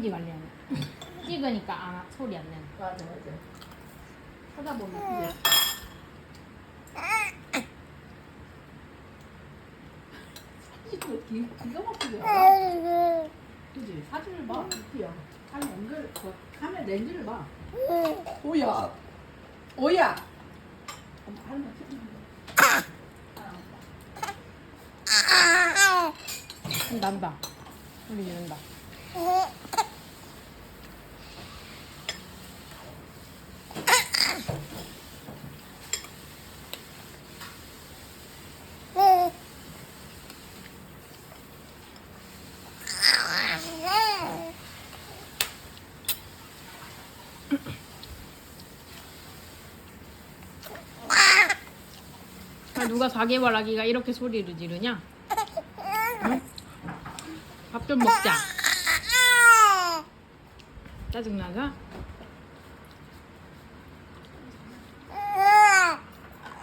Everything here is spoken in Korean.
찌기 관리하는. 찍으니까 소리 안 내는. 맞아 맞아. 쳐다보면 이제. 사진을 기가 막히게. 그지? 사진을 봐. 웃기야. 사진 연결 카메라 렌즈를 봐. 오야. 오야. 할머니 난다. 소리 지른다. 누가 가게바라기가 이렇게 소리를 지르냐? 응? 밥 좀 먹자. 짜증나자?